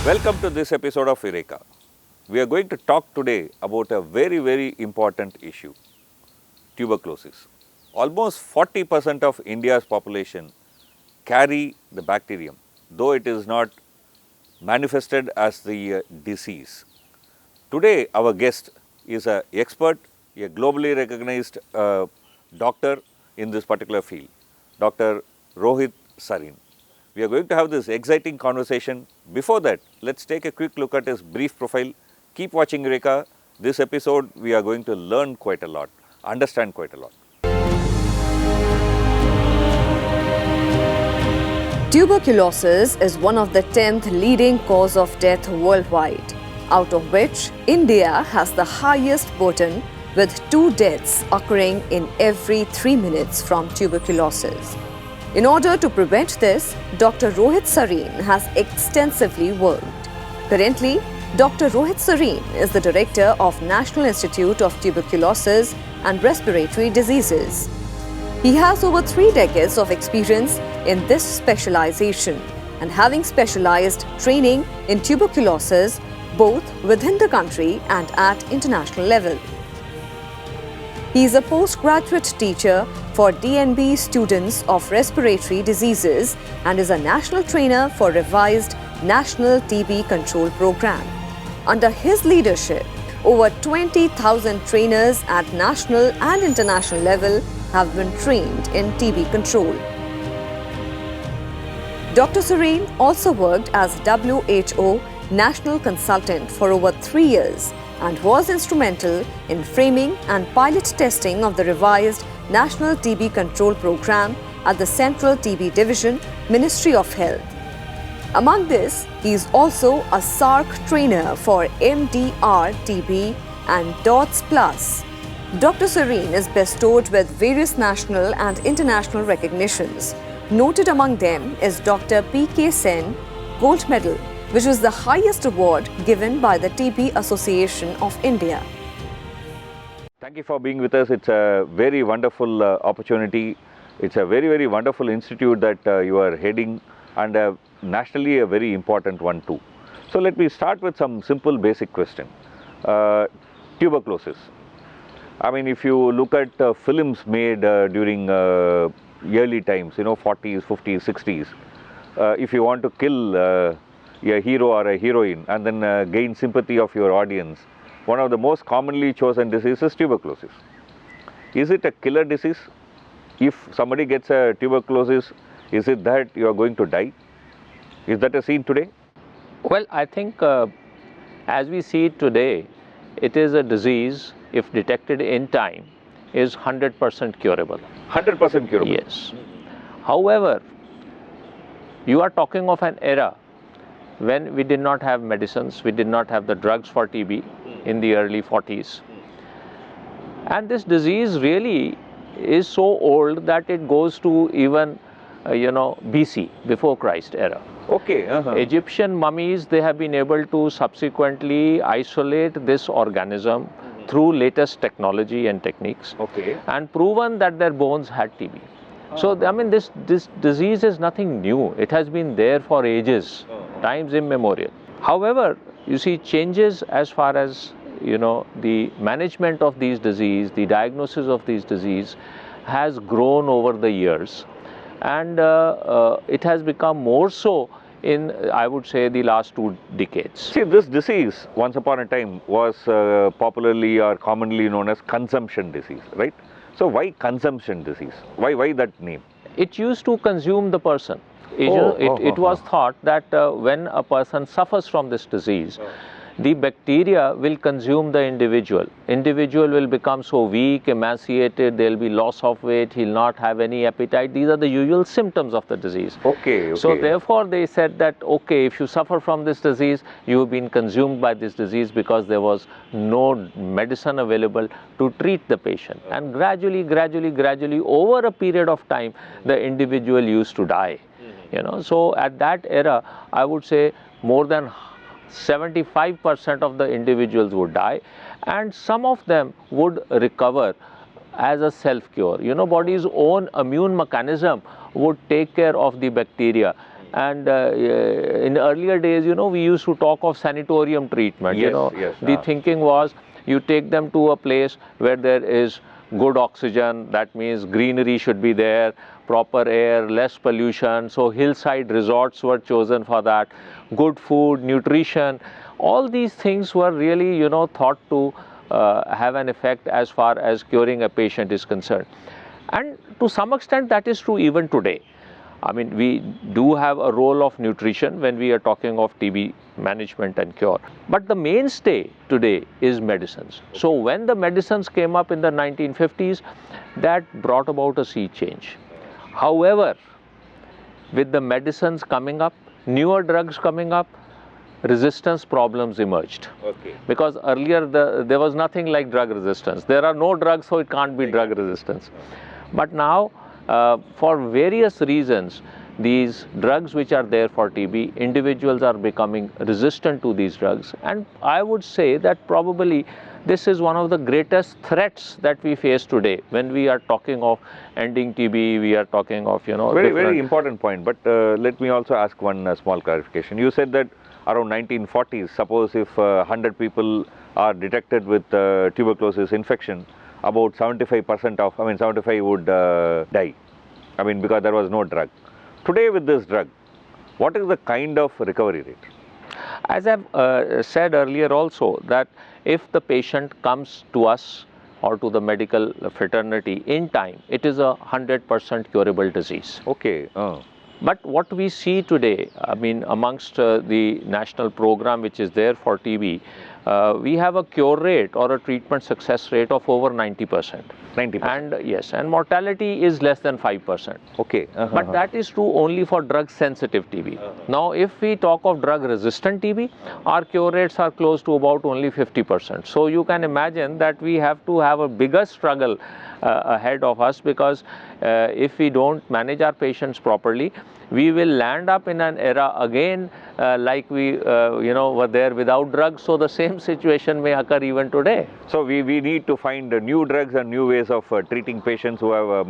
Welcome to this episode of Eureka. We are going to talk today about a very important issue, tuberculosis. Almost 40% of India's population carry the bacterium, though it is not manifested as the disease. Today, our guest is an expert, a globally recognized doctor in this particular field, Dr. Rohit Sarin. We are going to have this exciting conversation. Before that, let's take a quick look at his brief profile. Keep watching Eureka. This episode, we are going to learn quite a lot, understand quite a lot. Tuberculosis is one of the 10th leading cause of death worldwide, out of which India has the highest burden, with 2 deaths occurring in every 3 minutes from tuberculosis. In order to prevent this, Dr. Rohit Sarin has extensively worked. Currently, Dr. Rohit Sarin is the Director of National Institute of Tuberculosis and Respiratory Diseases. He has over 3 decades of experience in this specialization and having specialized training in tuberculosis both within the country and at international level. He is a postgraduate teacher for DNB students of respiratory diseases and is a national trainer for revised National TB Control Program. Under his leadership, over 20,000 trainers at national and international level have been trained in TB control. Dr. Sarin also worked as WHO National Consultant for over 3 years and was instrumental in framing and pilot testing of the revised National TB Control Program at the Central TB Division, Ministry of Health. Among this, he is also a SARC trainer for MDR TB and DOTS Plus. Dr. Sarin is bestowed with various national and international recognitions. Noted among them is Dr. P.K. Sen Gold Medal, which is the highest award given by the TB Association of India. Thank you for being with us. It's a very wonderful opportunity. It's a very wonderful institute that you are heading, and nationally a very important one too. So let me start with some simple basic question. Tuberculosis. I mean, if you look at films made during early times, 40s, 50s, 60s, if you want to kill a hero or a heroine and then gain sympathy of your audience, one of the most commonly chosen diseases is tuberculosis. Is it a killer disease? If somebody gets a tuberculosis, is it that you are going to die? Is that a scene today? Well, I think as we see it today, it is a disease, if detected in time, is 100% curable. 100% curable? Yes. However, you are talking of an era when we did not have medicines, we did not have the drugs for TB in the early 40s. And this disease really is so old that it goes to even, BC, before Christ era. Okay. Egyptian mummies, they have been able to subsequently isolate this organism through latest technology and techniques, and proven that their bones had TB. So, I mean, this disease is nothing new. It has been there for ages, times immemorial. However, you see, changes as far as, the management of these disease, the diagnosis of these disease has grown over the years. And it has become more so in, I would say, the last 2 decades. See, this disease, once upon a time, was popularly or commonly known as consumption disease, right? So why consumption disease? Why that name? It used to consume the person. It was thought that when a person suffers from this disease, the bacteria will consume the individual. Individual will become so weak, emaciated, there will be loss of weight, he will not have any appetite. These are the usual symptoms of the disease. Okay. So therefore they said that, okay, if you suffer from this disease, you have been consumed by this disease because there was no medicine available to treat the patient. And gradually, over a period of time, the individual used to die. So at that era, I would say more than 75% of the individuals would die, and some of them would recover as a self-cure. Body's own immune mechanism would take care of the bacteria And in earlier days, you know, we used to talk of sanatorium treatment. Yes, you know, yes, the thinking was you take them to a place where there is good oxygen, that means greenery should be there, proper air, less pollution. So hillside resorts were chosen for that, good food, nutrition. All these things were really, you know, thought to have an effect as far as curing a patient is concerned. And to some extent that is true even today. I mean, we do have a role of nutrition when we are talking of TB management and cure. But the mainstay today is medicines. So when the medicines came up in the 1950s, that brought about a sea change. However, with the medicines coming up, newer drugs coming up, resistance problems emerged. Okay. Because earlier there was nothing like drug resistance. There are no drugs, so it can't be drug resistance. But now, for various reasons, these drugs which are there for TB, individuals are becoming resistant to these drugs. And I would say that probably this is one of the greatest threats that we face today. When we are talking of ending TB, we are talking of, you know, very important point. But let me also ask one small clarification. You said that around 1940s, suppose if 100 people are detected with tuberculosis infection, about 75% of, 75 would die. I mean, because there was no drug. Today with this drug, what is the kind of recovery rate? As I've said earlier also, that if the patient comes to us or to the medical fraternity in time, it is a 100% curable disease. Okay. But what we see today, I mean, amongst the national program which is there for TB, we have a cure rate or a treatment success rate of over 90%. 90%. And yes, and mortality is less than 5%. Okay. But that is true only for drug sensitive TB. Now, if we talk of drug resistant TB, our cure rates are close to about only 50%. So you can imagine that we have to have a bigger struggle ahead of us, because if we don't manage our patients properly, we will land up in an era again like we were there without drugs. So the same situation may occur even today. So we need to find new drugs and new ways of treating patients who have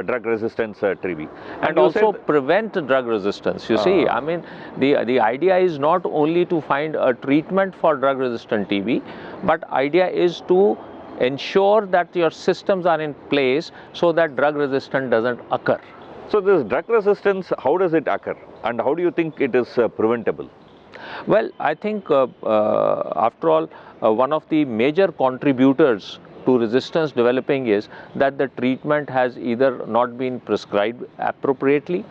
drug resistance TB. And also prevent drug resistance. You see, I mean, the idea is not only to find a treatment for drug resistant TB, but idea is to ensure that your systems are in place so that drug resistance doesn't occur. So this drug resistance, how does it occur, and how do you think it is preventable? Well, I think after all, one of the major contributors to resistance developing is that the treatment has either not been prescribed appropriately,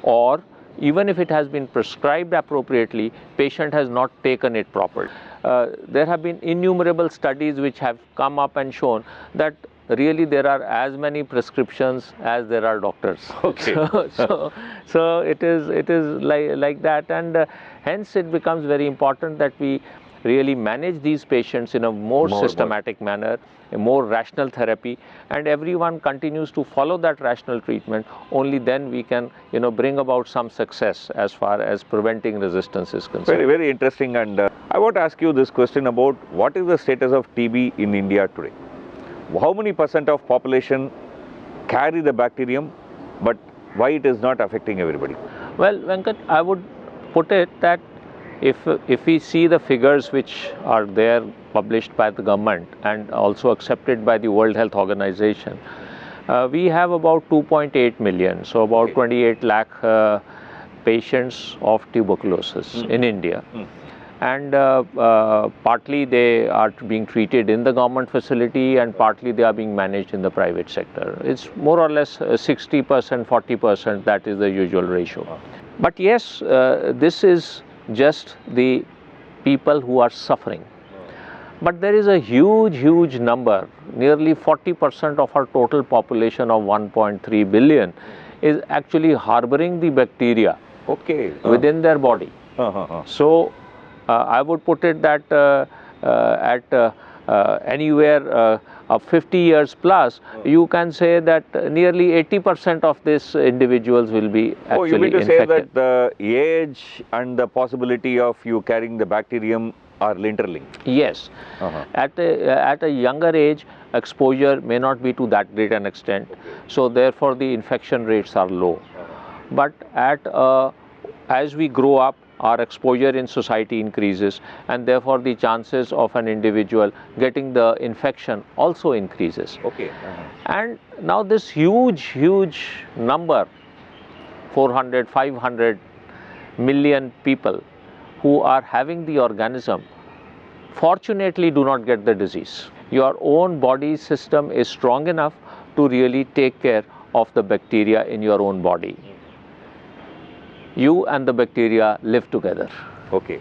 or even if it has been prescribed appropriately, patient has not taken it properly. There have been innumerable studies which have come up and shown that really there are as many prescriptions as there are doctors. Okay. So it is like that, and hence it becomes very important that we really manage these patients in a more systematic manner, a more rational therapy, and everyone continues to follow that rational treatment. Only then we can, bring about some success as far as preventing resistance is concerned. Very, very interesting. And I want to ask you this question about what is the status of TB in India today? How many % of population carry the bacterium, but why it is not affecting everybody? Well, Venkat, I would put it that if we see the figures which are there published by the government and also accepted by the World Health Organization, we have about 2.8 million, so about 28 lakh patients of tuberculosis in India. And partly they are being treated in the government facility, and partly they are being managed in the private sector. It's more or less 60%, 40%, that is the usual ratio. But yes, this is just the people who are suffering. But there is a huge number, nearly 40% of our total population of 1.3 billion is actually harboring the bacteria within their body. So I would put it that at anywhere of 50 years plus, you can say that nearly 80% of these individuals will be actually you mean to infected. say that the age and the possibility of you carrying the bacterium are interlinked? Yes. At a younger age, exposure may not be to that great an extent, so therefore the infection rates are low. But at a as we grow up, our exposure in society increases, and therefore the chances of an individual getting the infection also increases. Okay. And now this huge number, 400, 500 million people who are having the organism, fortunately do not get the disease. Your own body system is strong enough to really take care of the bacteria in your own body. You and the bacteria live together. Okay.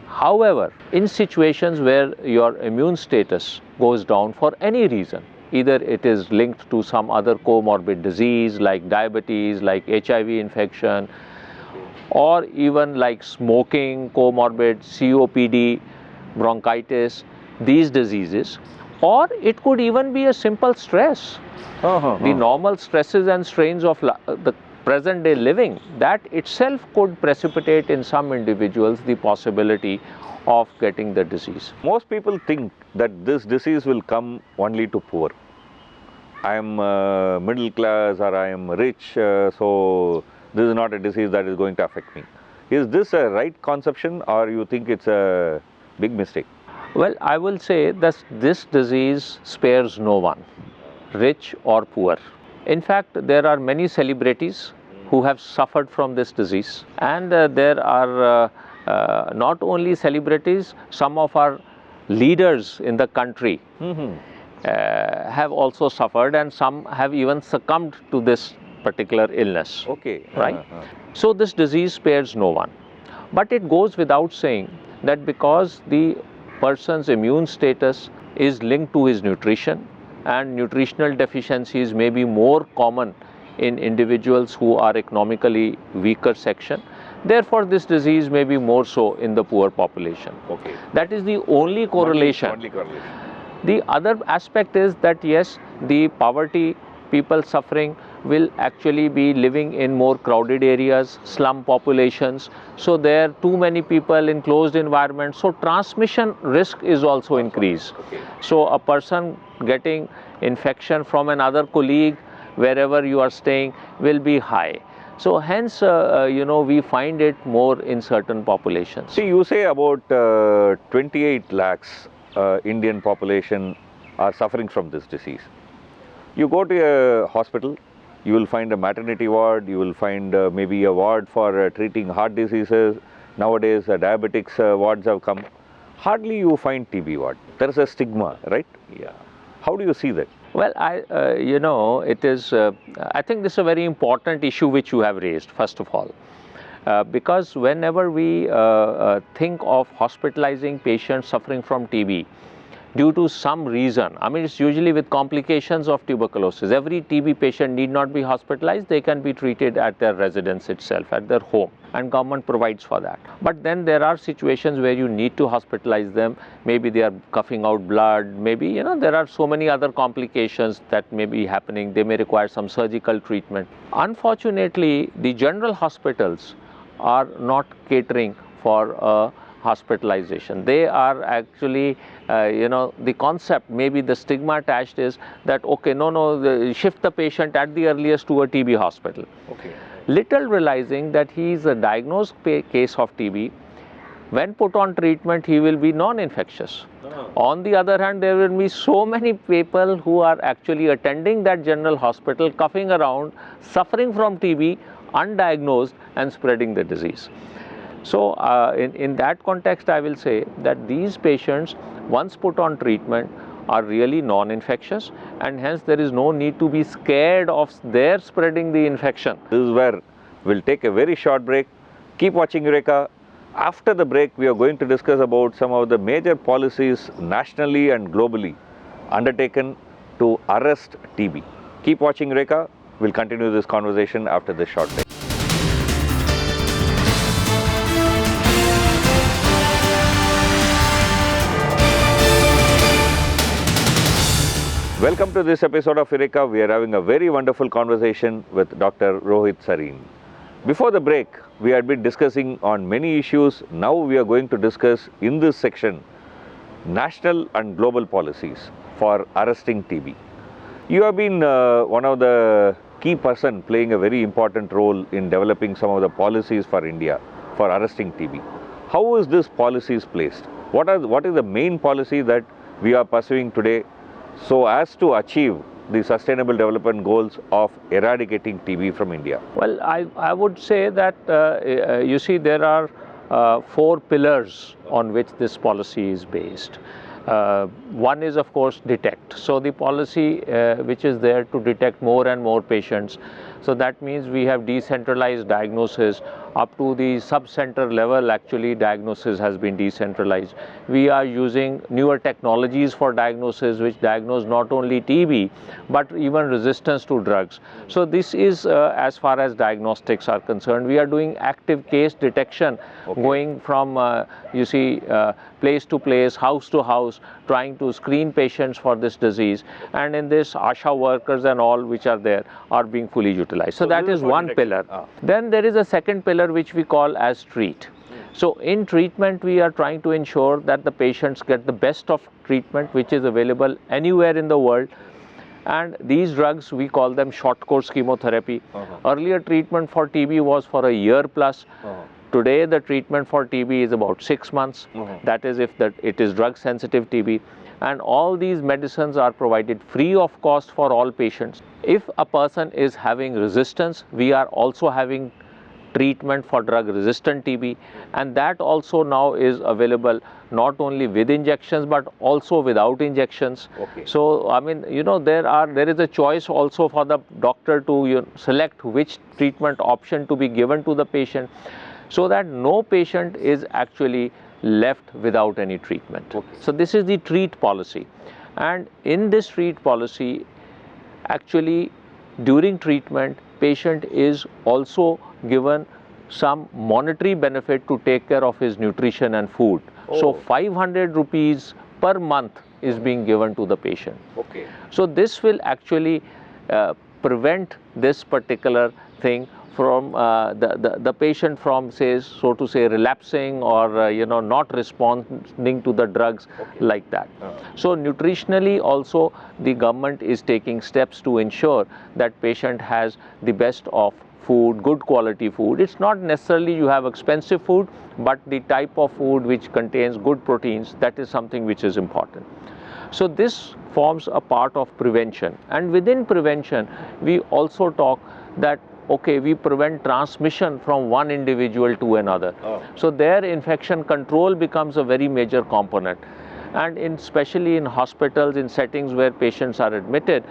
However, in situations where your immune status goes down for any reason, either it is linked to some other comorbid disease like diabetes, like HIV infection, or even like smoking, comorbid, COPD, bronchitis, these diseases, or it could even be a simple stress. The normal stresses and strains of the present day living, that itself could precipitate in some individuals the possibility of getting the disease. Most people think that this disease will come only to poor. I am middle class or I am rich, so this is not a disease that is going to affect me. Is this a right conception, or you think it's a big mistake? Well, I will say that this disease spares no one, rich or poor. In fact, there are many celebrities who have suffered from this disease, and there are not only celebrities, some of our leaders in the country have also suffered, and some have even succumbed to this particular illness. Okay. Right? So this disease spares no one. But it goes without saying that because the person's immune status is linked to his nutrition, and nutritional deficiencies may be more common in individuals who are economically weaker section, therefore this disease may be more so in the poor population. Okay. That is the only correlation. Only correlation. The other aspect is that yes, the poverty, people suffering will actually be living in more crowded areas, slum populations, so there are too many people in closed environments, so transmission risk is also increased. Okay. So a person getting infection from another colleague wherever you are staying will be high. So hence, we find it more in certain populations. See, you say about 28 lakhs Indian population are suffering from this disease. You go to a hospital, you will find a maternity ward, you will find maybe a ward for treating heart diseases. Nowadays, diabetics wards have come. Hardly you find TB ward. There is a stigma, right? Yeah. How do you see that? Well, it is, I think this is a very important issue which you have raised, first of all. Because whenever we think of hospitalizing patients suffering from TB, due to some reason, I mean it's usually with complications of tuberculosis. Every TB patient need not be hospitalized, they can be treated at their residence itself, at their home, and government provides for that. But then there are situations where you need to hospitalize them, maybe they are coughing out blood, maybe there are so many other complications that may be happening, they may require some surgical treatment. Unfortunately, the general hospitals are not catering for hospitalization. They are actually, the concept, maybe the stigma attached is that, okay, shift the patient at the earliest to a TB hospital. Okay. Little realizing that he is a diagnosed case of TB, when put on treatment, he will be non-infectious. On the other hand, there will be so many people who are actually attending that general hospital, coughing around, suffering from TB, undiagnosed, and spreading the disease. So in that context, I will say that these patients, once put on treatment, are really non-infectious, and hence there is no need to be scared of their spreading the infection. This is where we'll take a very short break. Keep watching Eureka. After the break, we are going to discuss about some of the major policies nationally and globally undertaken to arrest TB. Keep watching Eureka. We'll continue this conversation after this short break. Welcome to this episode of Eureka. We are having a very wonderful conversation with Dr. Rohit Sarin. Before the break, we had been discussing on many issues. Now we are going to discuss in this section national and global policies for arresting TB. You have been one of the key person playing a very important role in developing some of the policies for India for arresting TB. How is this policies placed? What is the main policy that we are pursuing today so as to achieve the sustainable development goals of eradicating TB from India? Well, I would say that you see there are 4 pillars on which this policy is based. One is of course detect. So the policy which is there to detect more and more patients. So that means we have decentralized diagnosis up to the sub-center level. Actually diagnosis has been decentralized. We are using newer technologies for diagnosis which diagnose not only TB but even resistance to drugs. So this is as far as diagnostics are concerned. We are doing active case detection, going from you see place to place, house to house, trying to screen patients for this disease, and in this ASHA workers and all which are there are being fully utilized. So that is one pillar. Then there is a second pillar which we call as treat. So in treatment we are trying to ensure that the patients get the best of treatment which is available anywhere in the world. And these drugs, we call them short course chemotherapy. Earlier treatment for TB was for a year plus. Today the treatment for TB is about 6 months. That is if it is drug sensitive TB. And all these medicines are provided free of cost for all patients. If a person is having resistance, we are also having treatment for drug resistant TB, and that also now is available not only with injections but also without injections. So I mean, you know, there is a choice also for the doctor to select which treatment option to be given to the patient, so that no patient is actually left without any treatment. So this is the treat policy, and in this treat policy actually during treatment patient is also given some monetary benefit to take care of his nutrition and food. So 500 rupees per month is being given to the patient. So this will actually prevent this particular thing from the patient from, say, so to say, relapsing or not responding to the drugs like that. So nutritionally also the government is taking steps to ensure that patient has the best of food, good quality food. It's not necessarily you have expensive food, but the type of food which contains good proteins, that is something which is important. So this forms a part of prevention, and within prevention we also talk that we prevent transmission from one individual to another. So there infection control becomes a very major component, and especially in hospitals, in settings where patients are admitted,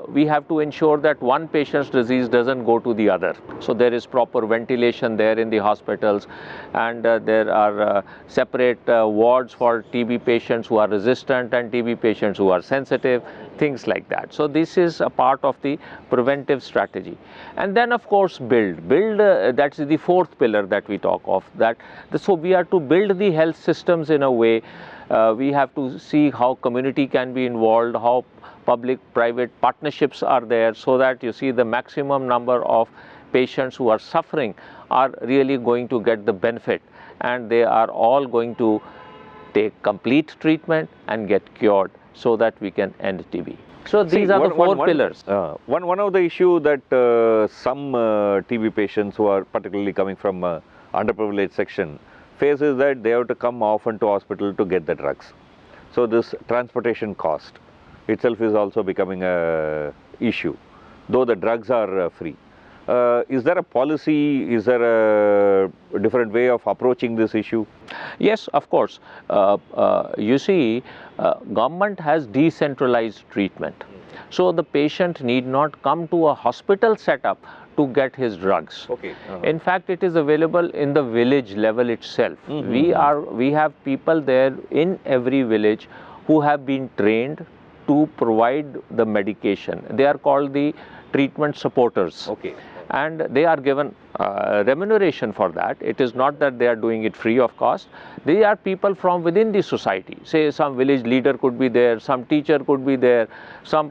we have to ensure that one patient's disease doesn't go to the other. So there is proper ventilation there in the hospitals, and there are separate wards for TB patients who are resistant and TB patients who are sensitive, things like that. So this is a part of the preventive strategy. And then of course build, that's the fourth pillar that we talk of. So we are to build the health systems in a way. We have to see how community can be involved, how public-private partnerships are there, so that you see the maximum number of patients who are suffering are really going to get the benefit, and they are all going to take complete treatment and get cured, so that we can end TB. So these are the four pillars. One of the issue that some TB patients who are particularly coming from underprivileged section face is that they have to come often to hospital to get the drugs. So this transportation cost itself is also becoming a issue, though the drugs are free. Is there a policy, is there a different way of approaching this issue? Yes, of course. You see, government has decentralized treatment. So the patient need not come to a hospital setup to get his drugs. In fact, it is available in the village level itself. We have people there in every village who have been trained to provide the medication. They are called the treatment supporters. And they are given remuneration for that. It is not that they are doing it free of cost. They are people from within the society. Say some village leader could be there, some teacher could be there, some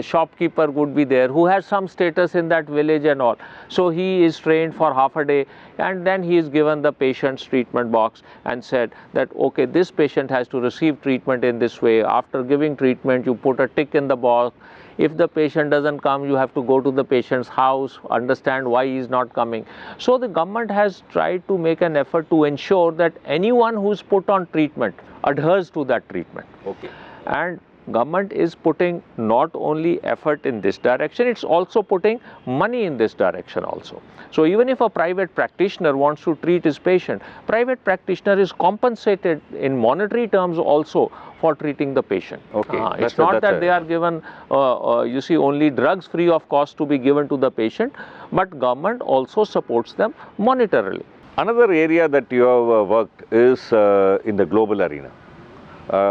shopkeeper could be there who has some status in that village and all. So he is trained for half a day, and then he is given the patient's treatment box and said that this patient has to receive treatment in this way. After giving treatment, you put a tick in the box. If the patient doesn't come, you have to go to the patient's house, understand why he is not coming. So the government has tried to make an effort to ensure that anyone who's put on treatment adheres to that treatment. Okay. And government is putting not only effort in this direction, it's also putting money in this direction also. So even if a private practitioner wants to treat his patient, private practitioner is compensated in monetary terms also for treating the patient. Okay. It's not that they are given, you see, only drugs free of cost to be given to the patient, but government also supports them monetarily. Another area that you have worked is in the global arena.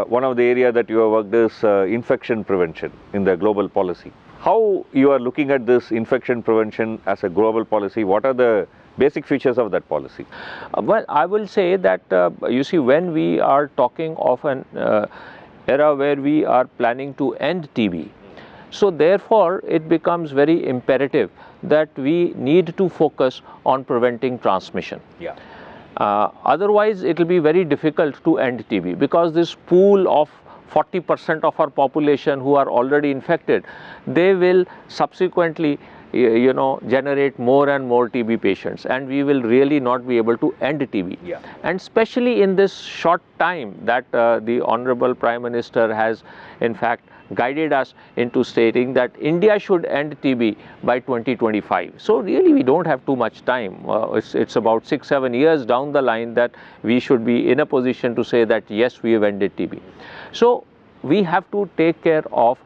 One of the areas that you have worked is infection prevention in the global policy. How you are looking at this infection prevention as a global policy? What are the basic features of that policy? Well, I will say that, you see, when we are talking of an era where we are planning to end TB, so therefore it becomes very imperative that we need to focus on preventing transmission. Yeah. Otherwise, it will be very difficult to end TB, because this pool of 40% of our population who are already infected, they will subsequently generate more and more TB patients, and we will really not be able to end TB. Yeah. And especially in this short time that the Honorable Prime Minister has in fact guided us into stating that India should end TB by 2025. So really we don't have too much time. It's about 6-7 years down the line that we should be in a position to say that yes, we have ended TB. So we have to take care of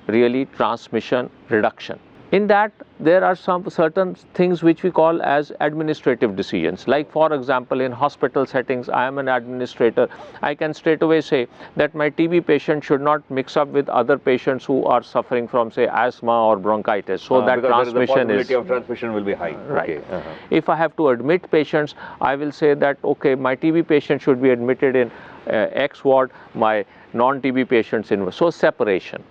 really transmission reduction. In that, there are some certain things which we call as administrative decisions. Like for example, in hospital settings, I am an administrator. I can straight away say that my TB patient should not mix up with other patients who are suffering from, say, asthma or bronchitis. So that transmission the possibility of transmission will be high. Right. Okay. If I have to admit patients, I will say that, okay, my TB patient should be admitted in X ward, my non-TB patients in. So separation.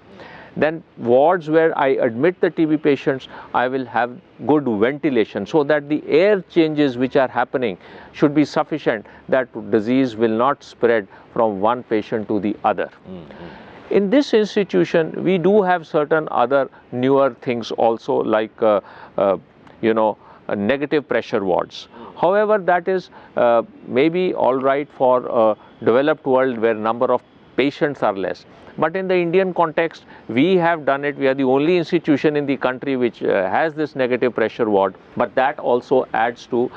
Then wards where I admit the TB patients, I will have good ventilation so that the air changes which are happening should be sufficient that disease will not spread from one patient to the other. In this institution, we do have certain other newer things also, like negative pressure wards. However, that is maybe all right for a developed world where number of patients are less. But in the Indian context, we have done it. We are the only institution in the country which has this negative pressure ward. But that also adds to,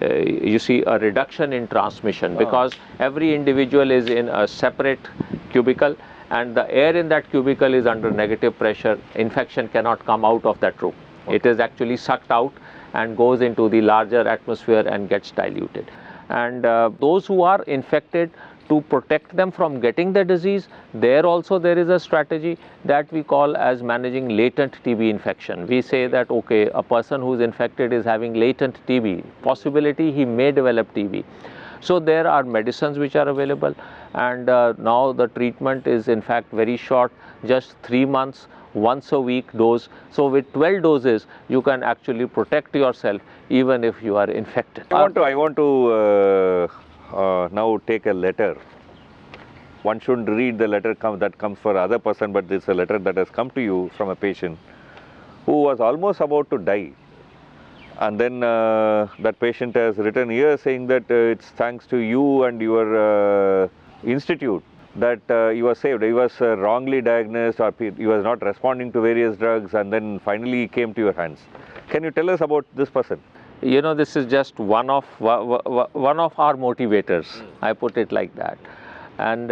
you see, a reduction in transmission, because every individual is in a separate cubicle, and the air in that cubicle is under negative pressure. Infection cannot come out of that room. Okay. It is actually sucked out and goes into the larger atmosphere and gets diluted. And those who are infected, to protect them from getting the disease, there also there is a strategy that we call as managing latent TB infection. We say that, okay, a person who is infected is having latent TB, possibility he may develop TB. So there are medicines which are available, and now the treatment is in fact very short, just 3 months, once a week dose. So with 12 doses, you can actually protect yourself even if you are infected. I want to now take a letter. One shouldn't read the letter that comes for other person, but it's a letter that has come to you from a patient who was almost about to die. And then that patient has written here saying that it's thanks to you and your institute that he was saved. He was wrongly diagnosed, or he was not responding to various drugs, and then finally he came to your hands. Can you tell us about this person? You know, this is just one of our motivators. I put it like that. And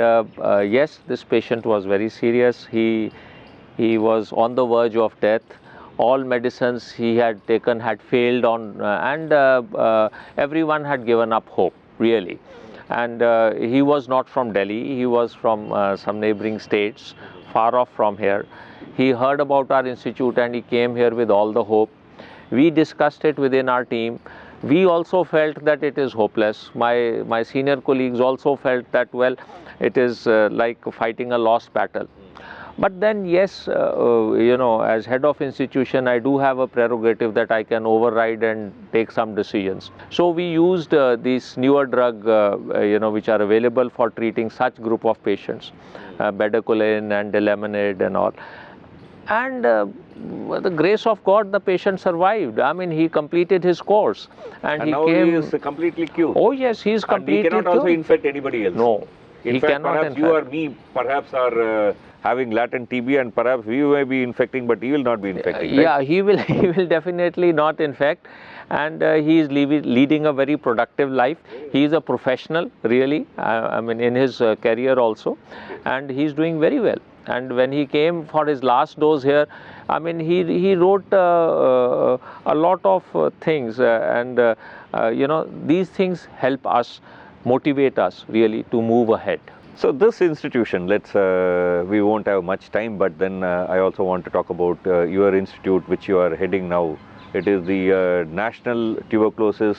yes, this patient was very serious. He was on the verge of death. All medicines he had taken had failed on, and everyone had given up hope, really. And he was not from Delhi. He was from some neighboring states, far off from here. He heard about our institute and he came here with all the hope. We discussed it within our team. We also felt that it is hopeless. My senior colleagues also felt that, well, it is like fighting a lost battle. But then, yes, as head of institution, I do have a prerogative that I can override and take some decisions. So we used these newer drug, which are available for treating such group of patients. bedaquiline and delamanid and all. And with the grace of God, the patient survived. I mean, he completed his course. And he now came. he is completely cured. Oh, yes, he is completely And he cannot also cured. infect anybody else. No, In he fact, cannot perhaps infect. you or me perhaps are having latent TB, and perhaps we may be infecting, but he will not be infecting. Right? Yeah, he will, he will definitely not infect, and he is leading a very productive life. He is a professional, really, I mean, in his career also, and he is doing very well. And when he came for his last dose here, I mean, he wrote a lot of things, you know, these things help us, motivate us really to move ahead. So this institution, we won't have much time, but then I also want to talk about your institute, which you are heading now. It is the National Tuberculosis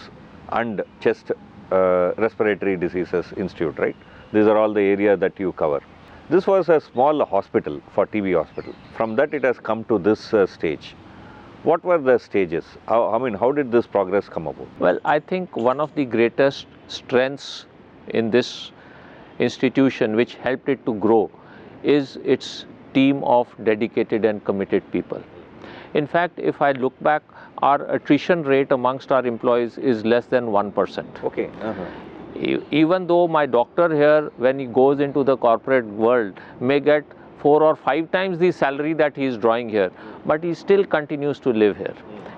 and Chest Respiratory Diseases Institute, right? These are all the area that you cover. This was a small hospital for TB hospital. From that it has come to this stage. What were the stages? How did this progress come about? Well, I think one of the greatest strengths in this institution which helped it to grow is its team of dedicated and committed people. In fact, if I look back, our attrition rate amongst our employees is less than 1%. Okay. Even though my doctor here, when he goes into the corporate world, may get 4 or 5 times the salary that he is drawing here, but he still continues to live here.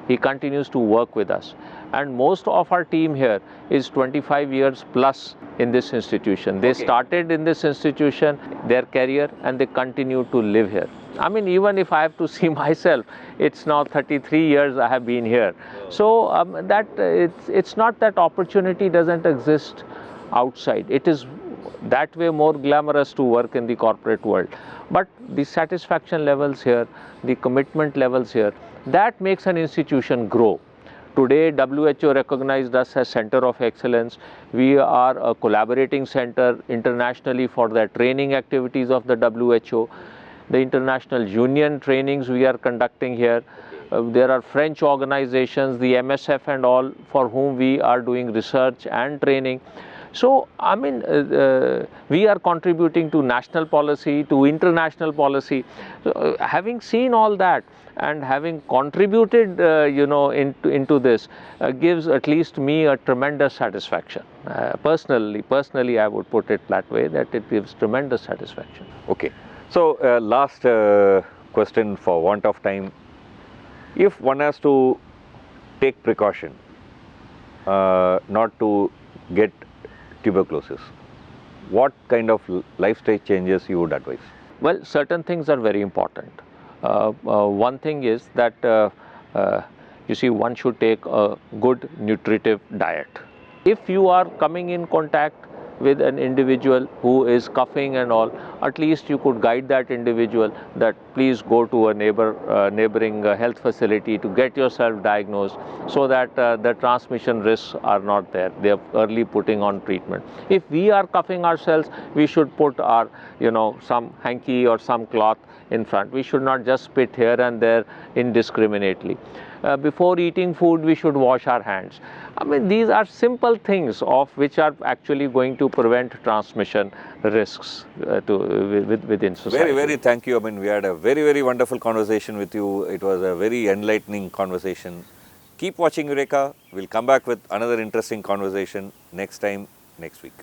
He continues to work with us. And most of our team here is 25 years plus in this institution. They started in this institution, their career, and they continue to live here. I mean, even if I have to see myself, it's now 33 years I have been here. So it's not that opportunity doesn't exist outside. It is that way more glamorous to work in the corporate world. But the satisfaction levels here, the commitment levels here, that makes an institution grow. Today, WHO recognized us as Center of Excellence. We are a collaborating center internationally for the training activities of the WHO. The international union trainings we are conducting here. There are French organizations, the MSF and all, for whom we are doing research and training. So, I mean, we are contributing to national policy, to international policy. So, having seen all that and having contributed, you know, into this, gives at least me a tremendous satisfaction. Personally, I would put it that way, that it gives tremendous satisfaction. Okay. So, last question for want of time. If one has to take precaution not to get tuberculosis, what kind of lifestyle changes you would advise? Well, certain things are very important. One thing is that you see, one should take a good nutritive diet. If you are coming in contact with an individual who is coughing and all, at least you could guide that individual that please go to a neighboring health facility to get yourself diagnosed, so that the transmission risks are not there. They are early putting on treatment. If we are coughing ourselves, we should put our, you know, some hanky or some cloth in front. We should not just spit here and there indiscriminately. Before eating food, we should wash our hands. I mean, these are simple things of which are actually going to prevent transmission risks within society. Very thank you. I mean, we had a very wonderful conversation with you. It was a very enlightening conversation. Keep watching Eureka. We'll come back with another interesting conversation next time, next week.